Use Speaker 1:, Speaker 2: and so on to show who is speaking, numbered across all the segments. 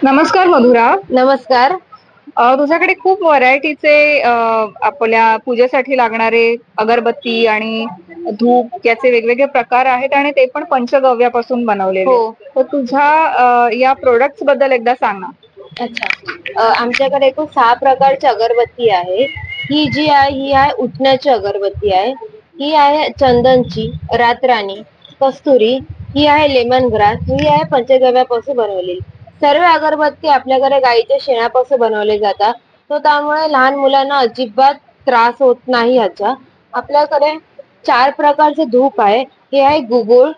Speaker 1: नमस्कार मधुरा.
Speaker 2: नमस्कार.
Speaker 1: तुझ्याकडे खूप व्हरायटीचे आपल्या पूजेसाठी लागणारे अगरबत्ती आणि धूप याचे वेगवेगळे प्रकार आहेत आणि ते पण पंचगव्यापासून बनवलेले.
Speaker 2: हो.
Speaker 1: तर तुझ्या या प्रोडक्ट्स बद्दल एकदा सांग ना.
Speaker 2: अच्छा. आमच्याकडे एकूण 6 प्रकारची अगरबत्ती आहे. ही जी आहे ही आहे उटण्याची अगरबत्ती आहे. ही आहे चंदनची, रातराणी, कस्तुरी, ही आहे लेमन ग्रास, ही आहे पंचगव्यापासून बनवलेली. सर्व अगरबत्ती आपल्याकडे गाईच्या शेणापासून बनवले जातात. तो त्यामुळे लहान मुलांना अजिबात त्रास होत नाही ह्याचा. आपल्याकडे 4 प्रकारचे धूप आहे. हे आहे गुगुळ,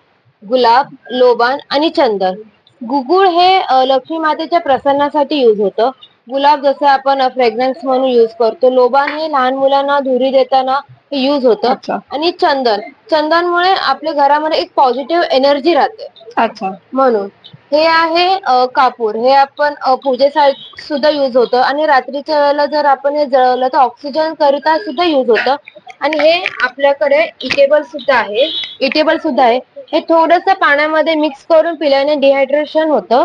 Speaker 2: गुलाब, लोबान आणि चंदन. गुगुळ हे लक्ष्मी मातेच्या प्रसन्नासाठी यूज होतं. गुलाब जसं आपण फ्रेग्रन्स म्हणून यूज करतो. लोबान हे लहान मुलांना धुरी देताना यूज होतं.
Speaker 1: अच्छा.
Speaker 2: आणि चंदनमुळे आपल्या घरामध्ये एक पॉझिटिव्ह एनर्जी राहते.
Speaker 1: अच्छा.
Speaker 2: म्हणून हे आहे कापूर. हे आपण पूजेसाठी सुद्धा यूज होतं आणि रात्रीच्या वेळेला जर आपण हे जळवलं तर ऑक्सिजन करिता सुद्धा यूज होतं. आणि हे आपल्याकडे इटेबल सुद्धा आहे. हे थोडंसं पाण्यामध्ये मिक्स करून पिल्याने डिहायड्रेशन होतं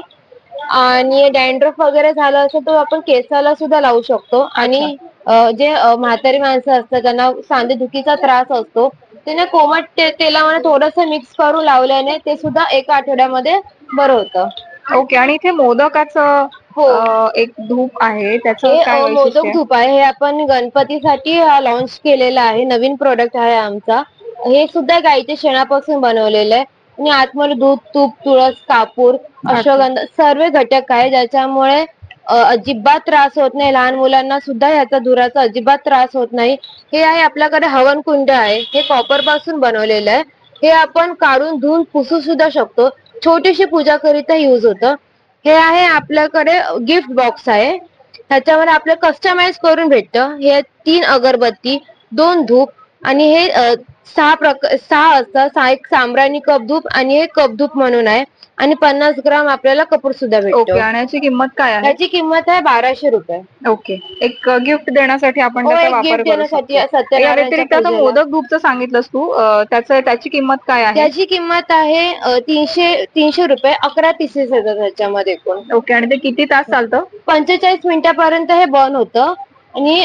Speaker 2: आणि डॅन्ड्रफ वगैरे झालं असेल तर आपण केसाला सुद्धा लावू शकतो. आणि जे म्हातारी माणसं असतात ज्यांना सांधेदुखीचा त्रास असतो त्याने कोमट तेलामध्ये थोडंसं मिक्स करून लावल्याने ते सुद्धा एका आठवड्यामध्ये बरं होतं.
Speaker 1: ओके. आणि इथे मोदकाचं
Speaker 2: हो.
Speaker 1: एक धूप आहे, त्याचं
Speaker 2: हे
Speaker 1: काय वैशिष्ट्य
Speaker 2: मोदक
Speaker 1: आहे?
Speaker 2: धूप आहे. हे आपण गणपतीसाठी लॉन्च केलेलं आहे. नवीन प्रोडक्ट आहे आमचा. हे सुद्धा गाईच्या शेणापासून बनवलेलं आहे आणि आतमध्ये दूध, तूप, तुळस, कापूर,
Speaker 1: अच्छा.
Speaker 2: अश्वगंधा सर्व घटक आहे ज्याच्यामुळे अजिबात त्रास होत नाही. लहान मुलांना सुद्धा ह्याचा धुराचा अजिबात त्रास होत नाही. हे आहे आपल्याकडे हवन कुंड आहे. हे कॉपर पासून बनवलेलं आहे. हे आपण काढून धुवून पुसू सुद्धा शकतो. छोटीशी पूजा करिता यूज होतं. हे आहे आपल्याकडे गिफ्ट बॉक्स आहे. ह्याच्यावर आपलं कस्टमाइज करून भेटतं. हे 3 अगरबत्ती, 2 धूप आणि हे 6 असतात. 6 एक साम्राणी कप धूप आणि एक कप धूप म्हणून आहे आणि 50 ग्राम आपल्याला कपूर सुद्धा
Speaker 1: ओके.
Speaker 2: भेटतो.
Speaker 1: आणि याची किंमत काय आहे?
Speaker 2: ह्याची किंमत आहे 1200 रुपये.
Speaker 1: ओके. एक गिफ्ट देण्यासाठी आपण
Speaker 2: हो,
Speaker 1: त्याचा
Speaker 2: एक
Speaker 1: वापर
Speaker 2: गिफ्ट
Speaker 1: करू
Speaker 2: देण्यासाठी
Speaker 1: शकतो. या
Speaker 2: सत्यनारायणच्या
Speaker 1: व्यतिरिक्त आता
Speaker 2: पूजेला.
Speaker 1: मोदक धूपचं सांगितलंस तू, त्याची किंमत काय आहे?
Speaker 2: त्याची किंमत आहे 300 रुपये. 11 पीसेस येतात त्याच्यामध्ये एकूण.
Speaker 1: ओके. आणि ते किती तास चालतं?
Speaker 2: 45 मिनिटापर्यंत हे बर्न होतं आणि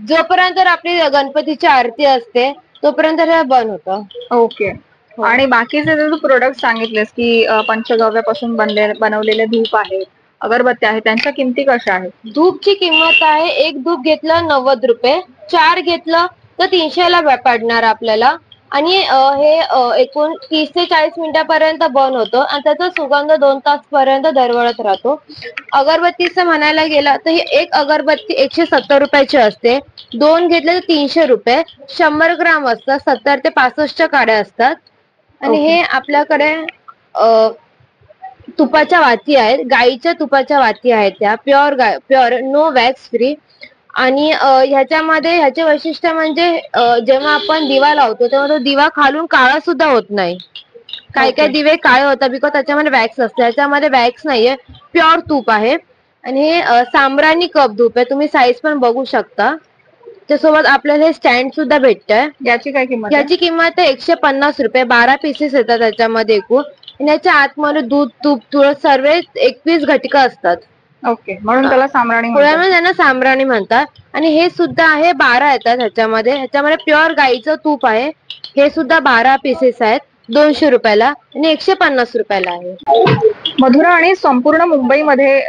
Speaker 2: जोपर्यंत आपली गणपतीची आरती असते तोपर्यंत हे बर्न होतं.
Speaker 1: ओके.
Speaker 2: हो.
Speaker 1: आणि बाकीचे जे तू प्रोडक्ट सांगितलेस की पंचगव्यापासून बनवलेले धूप आहेत, अगरबत्त्या आहेत, त्यांच्या किमती कशा आहेत?
Speaker 2: धूपची किंमत आहे, एक धूप घेतलं 90 रुपये, 4 घेतलं तर 300 ला पडणार आपल्याला. आणि हे एकूण 30 ते 40 मिनिटापर्यंत बर्न होतं आणि त्याचा सुगंध 2 तास पर्यंत दरवळत राहतो. अगरबत्तीचं म्हणायला गेलं तर ही एक अगरबत्ती 170 रुपयाची असते. 2 घेतले तर 300 रुपये. 100 ग्राम असतात. 70 ते 65 काड्या असतात. आणि हे आपल्याकडे तुपाच्या वाती आहेत. गाईच्या तुपाच्या वाती आहेत त्या. Pure no wax free. आणि ह्याचे वैशिष्ट्य म्हणजे जेव्हा आपण दिवा लावतो तेव्हा तो दिवा खालून काळा सुद्धा होत नाही. काही काही दिवे काळे होतात बिकॉज त्याच्यामध्ये वॅक्स असते. याच्यामध्ये वॅक्स नाहीये, प्युअर तूप आहे. आणि हे साम्राणी कप धूप आहे. तुम्ही साईज पण बघू शकता. त्यासोबत आपल्याला हे स्टँड सुद्धा भेटतंय.
Speaker 1: याची काय किंमत आहे?
Speaker 2: याची किंमत आहे 150 रुपये. 12 पीसेस येतात त्याच्यामध्ये एकूण. आणि याच्या आतमध्ये दूध, तूप, तुळस सर्व 21 घटकं असतात.
Speaker 1: ओके. म्हणून त्याला साम्राणी म्हणतात.
Speaker 2: पुण्यामध्ये त्यांना साम्राणी म्हणतात. आणि हे सुद्धा आहे 12 येतात ह्याच्यामध्ये प्युअर गाईचं तूप आहे. हे सुद्धा 12 पीसेस आहेत. 200 रुपयाला आणि 150 रुपयाला आहे.
Speaker 1: मधुरा, आणि संपूर्ण मुंबईमध्ये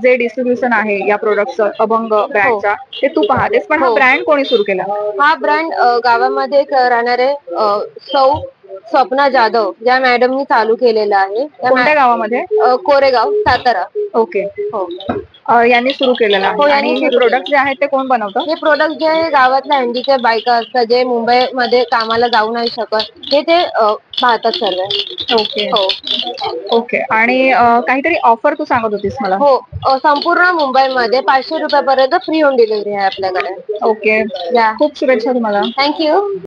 Speaker 1: जे डिस्ट्रीब्युशन आहे या प्रोडक्टचं अभंग ब्रँडच्या, ते तू पाहतेस, पण हा ब्रँड कोणी सुरू केला?
Speaker 2: हा ब्रँड गावामध्ये राहणारे सौ स्वप्ना जाधव या मॅडमनी चालू केलेला आहे.
Speaker 1: कोणत्या गावामध्ये?
Speaker 2: कोरेगाव, सातारा.
Speaker 1: ओके.
Speaker 2: हो.
Speaker 1: यांनी सुरू केलेलं
Speaker 2: हो,
Speaker 1: आहे.
Speaker 2: यांनी
Speaker 1: आणि हे
Speaker 2: सुरू
Speaker 1: प्रोडक्ट जे आहेत ते कोण बनवतं?
Speaker 2: हे प्रोडक्ट जे आहे गावातल्या हँडीकॅप बायका असतात जे मुंबईमध्ये कामाला जाऊ नाही शकत हे ते पाहतात सर्व.
Speaker 1: ओके.
Speaker 2: हो.
Speaker 1: ओके. आणि काहीतरी ऑफर तू सांगत होतीस मला.
Speaker 2: हो, संपूर्ण मुंबईमध्ये 500 रुपयापर्यंत फ्री होम डिलिव्हरी आहे आपल्याकडे.
Speaker 1: ओके.
Speaker 2: या.
Speaker 1: खूप शुभेच्छा तुम्हाला.
Speaker 2: थँक्यू.